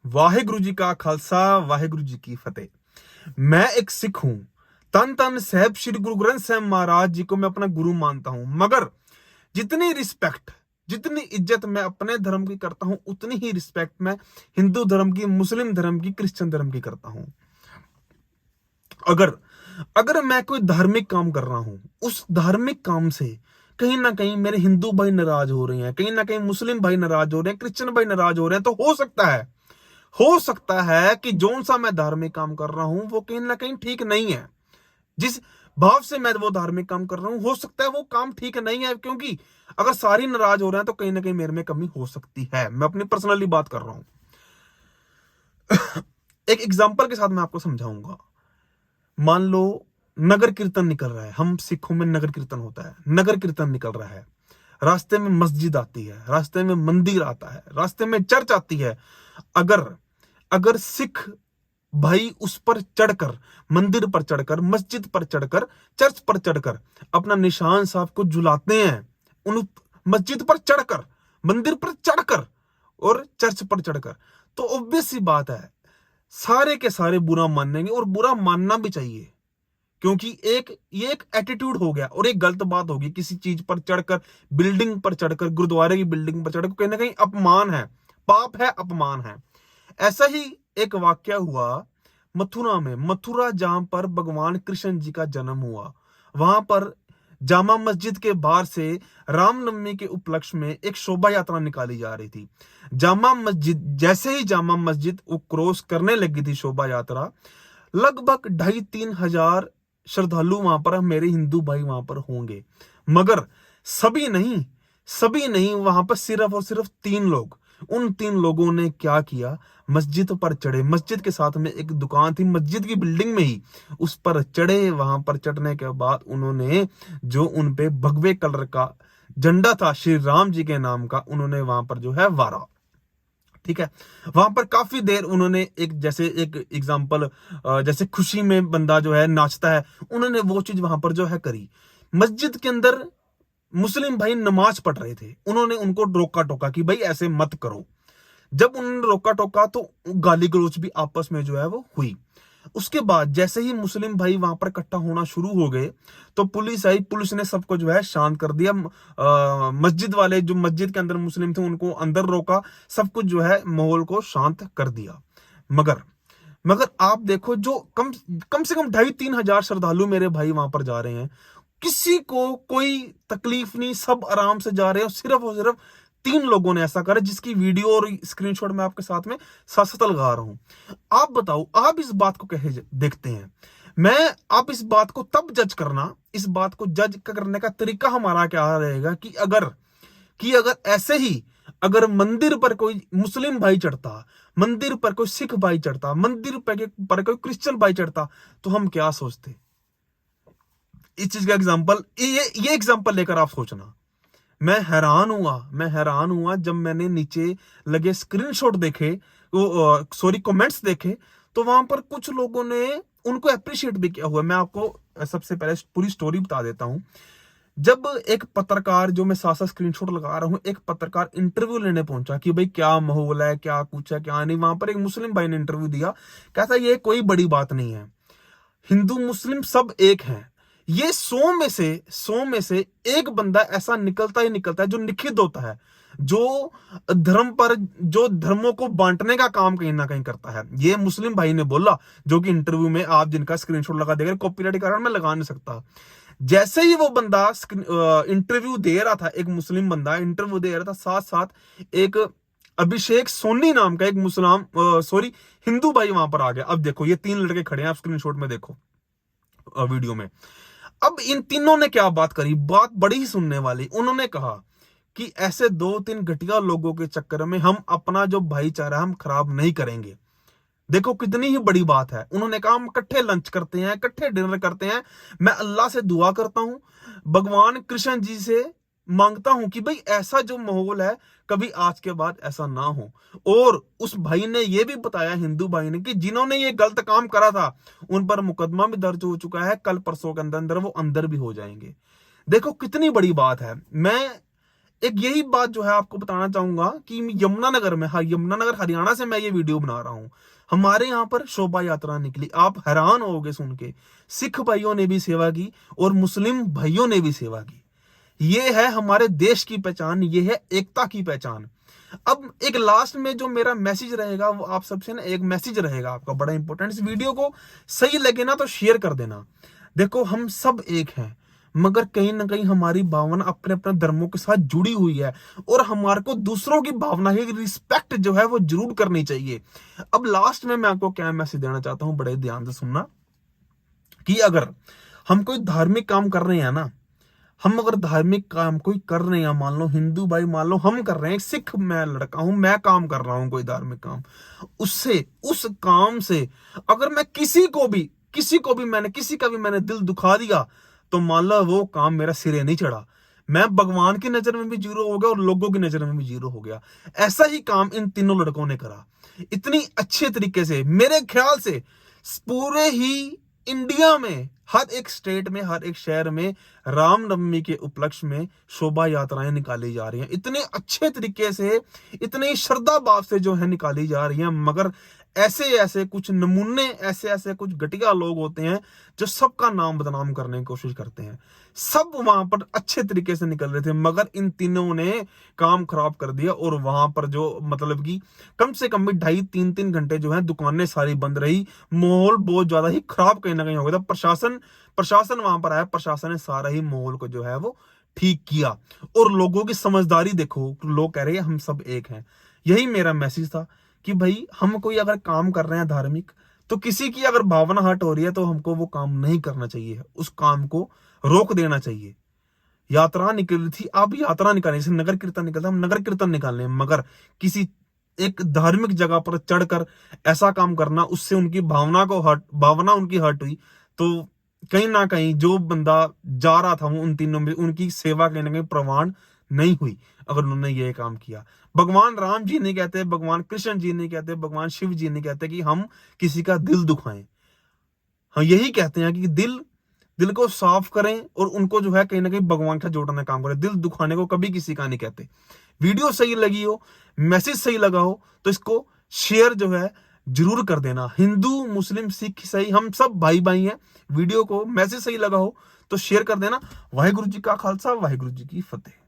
वाहेगुरु जी का खालसा, वाहेगुरु जी की फतेह। मैं एक सिख हूं। तन तन साहब श्री गुरु ग्रंथ साहब महाराज जी को मैं अपना गुरु मानता हूं, मगर जितनी रिस्पेक्ट, जितनी इज्जत मैं अपने धर्म की करता हूं, उतनी ही रिस्पेक्ट मैं हिंदू धर्म की, मुस्लिम धर्म की, क्रिश्चियन धर्म की करता हूं। अगर अगर मैं कोई धार्मिक काम कर रहा हूं, उस धार्मिक काम से कहीं ना कहीं मेरे हिंदू भाई नाराज हो रहे हैं, कहीं ना कहीं मुस्लिम भाई नाराज हो रहे हैं, क्रिश्चियन भाई नाराज हो रहे हैं, तो हो सकता है कि जोन सा मैं धार्मिक काम कर रहा हूं वो कहीं ना कहीं ठीक नहीं है। जिस भाव से मैं वो धार्मिक काम कर रहा हूं, हो सकता है वो काम ठीक नहीं है, क्योंकि अगर सारी नाराज हो रहे हैं तो कहीं ना कहीं मेरे में कमी हो सकती है। मैं अपनी पर्सनली बात कर रहा हूं। एक एग्जांपल के साथ मैं आपको समझाऊंगा। मान लो नगर कीर्तन निकल रहा है, हम सिखों में नगर कीर्तन होता है, नगर कीर्तन निकल रहा है, रास्ते में मस्जिद आती है, रास्ते में मंदिर आता है, रास्ते में चर्च आती है। अगर अगर सिख भाई उस पर चढ़कर, मंदिर पर चढ़कर, मस्जिद पर चढ़कर, चर्च पर चढ़कर अपना निशान साहब को झुलाते हैं, उन मस्जिद पर चढ़कर, मंदिर पर चढ़कर और चर्च पर चढ़कर, तो ऑब्वियस सी बात है सारे के सारे बुरा मानेंगे, और बुरा मानना भी चाहिए, क्योंकि ये एक एटीट्यूड हो गया और एक गलत बात होगी। किसी चीज पर चढ़कर, बिल्डिंग पर चढ़कर, गुरुद्वारे की बिल्डिंग पर चढ़कर कहीं ना कहीं अपमान है, पाप है, अपमान है। ऐसा ही एक वाक्य हुआ मथुरा में। मथुरा जहां पर भगवान कृष्ण जी का जन्म हुआ, वहां पर जामा मस्जिद के बाहर से रामनवमी के उपलक्ष्य में एक शोभा यात्रा निकाली जा रही थी। जामा मस्जिद, जैसे ही जामा मस्जिद वो क्रॉस करने लगी थी शोभा यात्रा, लगभग 2,500-3,000 श्रद्धालु वहां पर, मेरे हिंदू भाई वहां पर होंगे, मगर सभी नहीं वहां पर सिर्फ और सिर्फ 3 लोग। उन 3 लोगों ने क्या किया, मस्जिद पर चढ़े। मस्जिद के साथ में एक दुकान थी, मस्जिद की बिल्डिंग में ही, उस पर चढ़े। वहां पर चढ़ने के बाद उन्होंने जो उन पे भगवे कलर का झंडा था श्री राम जी के नाम का, उन्होंने वहां पर जो है वारा। ठीक है, वहां पर काफी देर उन्होंने, एक एग्जांपल, जैसे खुशी में बंदा जो है नाचता है, उन्होंने वो चीज वहां पर जो है करी। मस्जिद के अंदर मुस्लिम भाई नमाज पढ़ रहे थे, उन्होंने उनको रोका टोका कि भाई ऐसे मत करो। जब उन्होंने रोका टोका तो गाली गलौज भी आपस में जो है वो हुई। उसके बाद जैसे ही मुस्लिम भाई वहां पर इकट्ठा होना शुरू हो गए, तो पुलिस आई, पुलिस ने सबको जो है शांत कर दिया। मस्जिद वाले जो मस्जिद के अंदर मुस्लिम थे उनको अंदर रोका, सब कुछ जो है माहौल को शांत कर दिया। मगर मगर आप देखो, जो कम कम से कम 2,500-3,000 श्रद्धालु मेरे भाई वहां पर जा रहे हैं, किसी को कोई तकलीफ नहीं, सब आराम से जा रहे हैं। सिर्फ और सिर्फ 3 लोगों ने ऐसा करा, जिसकी वीडियो और स्क्रीनशॉट मैं आपके साथ में साथ साथ लगा रहा हूं। आप बताओ, आप इस बात को कैसे देखते हैं? आप इस बात को तब जज करना, इस बात को जज करने का तरीका हमारा क्या रहेगा कि अगर ऐसे ही अगर मंदिर पर कोई मुस्लिम भाई चढ़ता, मंदिर पर कोई सिख भाई चढ़ता, मंदिर पर कोई क्रिश्चियन भाई चढ़ता, तो हम क्या सोचते? इस चीज का एग्जांपल, ये एग्जांपल लेकर आप सोचना। मैं हैरान हुआ जब मैंने नीचे लगे स्क्रीनशॉट देखे, वो सॉरी कमेंट्स देखे, तो वहां पर कुछ लोगों ने उनको अप्रिशिएट भी किया हुआ। मैं आपको सबसे पहले पूरी स्टोरी बता देता हूं। जब एक पत्रकार, जो मैं साथ साथ स्क्रीनशॉट लगा रहा हूं, एक पत्रकार इंटरव्यू लेने पहुंचा कि भाई क्या माहौल है, क्या कुछ है, क्या नहीं, वहां पर एक मुस्लिम भाई ने इंटरव्यू दिया। कहता ये कोई बड़ी बात नहीं है, हिंदू मुस्लिम सब एक हैं। ये 100 में से एक बंदा ऐसा निकलता ही निकलता है जो निखित होता है, जो धर्म पर, जो धर्मों को बांटने का काम कहीं ना कहीं करता है। ये मुस्लिम भाई ने बोला, जो कि इंटरव्यू में आप जिनका स्क्रीनशॉट लगा देगा, कॉपीराइट के कारण मैं लगा नहीं सकता। जैसे ही वो बंदा इंटरव्यू दे रहा था, एक मुस्लिम बंदा इंटरव्यू दे रहा था, साथ साथ एक अभिषेक सोनी नाम का एक हिंदू भाई वहां पर आ गया। अब देखो, ये 3 लड़के खड़े हैं, आप स्क्रीनशॉट में देखो, वीडियो में। अब इन तीनों ने क्या बात करी, बात बड़ी ही सुनने वाली। उन्होंने कहा कि ऐसे 2-3 घटिया लोगों के चक्कर में हम अपना जो भाईचारा हम खराब नहीं करेंगे। देखो कितनी ही बड़ी बात है। उन्होंने कहा हम इकट्ठे लंच करते हैं, इकट्ठे डिनर करते हैं। मैं अल्लाह से दुआ करता हूं, भगवान कृष्ण जी से मांगता हूं कि भाई ऐसा जो माहौल है, कभी आज के बाद ऐसा ना हो। और उस भाई ने ये भी बताया, हिंदू भाई ने, कि जिन्होंने ये गलत काम करा था उन पर मुकदमा भी दर्ज हो चुका है, कल परसों के अंदर अंदर वो अंदर भी हो जाएंगे। देखो कितनी बड़ी बात है। मैं एक यही बात जो है आपको बताना चाहूंगा कि यमुनानगर में, हाँ यमुनानगर हरियाणा से मैं ये वीडियो बना रहा हूं, हमारे यहाँ पर शोभा यात्रा निकली। आप हैरान होगे सुन के, सिख भाइयों ने भी सेवा की और मुस्लिम भाइयों ने भी सेवा की। ये है हमारे देश की पहचान, ये है एकता की पहचान। अब एक लास्ट में जो मेरा मैसेज रहेगा वो आप सबसे ना, एक मैसेज रहेगा आपका बड़ा इंपॉर्टेंट। इस वीडियो को सही लगे ना तो शेयर कर देना। देखो हम सब एक हैं, मगर कहीं ना कहीं हमारी भावना अपने अपने धर्मों के साथ जुड़ी हुई है, और हमारे को दूसरों की भावना की रिस्पेक्ट जो है वो जरूर करनी चाहिए। अब लास्ट में मैं आपको क्या मैसेज देना चाहता हूं, बड़े ध्यान से सुनना, कि अगर हम कोई धार्मिक काम कर रहे हैं ना, हम अगर धार्मिक काम कोई कर रहे हैं, मान लो हिंदू भाई, मान लो हम कर रहे हैं, सिख मैं लड़का हूं, मैं काम कर रहा हूं कोई धार्मिक काम, उससे उस काम से अगर मैं किसी का भी मैंने दिल दुखा दिया, तो मान लो वो काम मेरा सिरे नहीं चढ़ा, मैं भगवान की नजर में भी जीरो हो गया और लोगों की नजर में भी जीरो हो गया। ऐसा ही काम इन तीनों लड़कों ने करा, इतनी अच्छे तरीके से। मेरे ख्याल से पूरे ही इंडिया में हर एक स्टेट में, हर एक शहर में रामनवमी के उपलक्ष्य में शोभा यात्राएं निकाली जा रही हैं, इतने अच्छे तरीके से, इतने श्रद्धा भाव से जो है निकाली जा रही हैं। मगर ऐसे ऐसे कुछ नमूने, ऐसे ऐसे कुछ घटिया लोग होते हैं जो सबका नाम बदनाम करने की कोशिश करते हैं। सब वहां पर अच्छे तरीके से निकल रहे थे, मगर इन तीनों ने काम खराब कर दिया। और वहां पर जो मतलब कि कम से कम भी 2.5-3 घंटे जो है दुकानें सारी बंद रही, माहौल बहुत ज्यादा ही खराब कहीं ना कहीं हो गया था। प्रशासन वहां पर आया, प्रशासन ने सारा ही माहौल को जो है वो ठीक किया। और लोगों की समझदारी देखो, लोग कह रहे हैं हम सब एक हैं। यही मेरा मैसेज था कि भाई हम कोई अगर काम कर रहे हैं धार्मिक, तो किसी की अगर भावना हर्ट हो रही है तो हमको वो काम नहीं करना चाहिए, उस काम को रोक देना चाहिए। यात्रा निकली थी, आप यात्रा निकालें, जैसे नगर कीर्तन निकलता है, हम नगर कीर्तन निकालें, मगर किसी एक धार्मिक जगह पर चढ़कर ऐसा काम करना, उससे उनकी भावना उनकी हर्ट हुई, तो कहीं ना कहीं जो बंदा जा रहा था वो उन तीनों में, उनकी सेवा कहीं ना कहीं प्रवान नहीं हुई अगर उन्होंने ये काम किया। भगवान राम जी नहीं कहते, भगवान कृष्ण जी नहीं कहते, भगवान शिव जी नहीं कहते कि हम किसी का दिल दुखाएं। हाँ यही कहते हैं कि दिल को साफ करें और उनको जो है कहीं ना कहीं भगवान का जोड़ने का काम करें। दिल दुखाने को कभी किसी का नहीं कहते। वीडियो सही लगी हो, मैसेज सही लगा हो, तो इसको शेयर जो है जरूर कर देना। हिंदू मुस्लिम सिख ईसाई हम सब भाई भाई हैं। वीडियो को मैसेज सही लगा हो तो शेयर कर देना। वाहिगुरु जी का खालसा, वाहिगुरु जी की फतेह।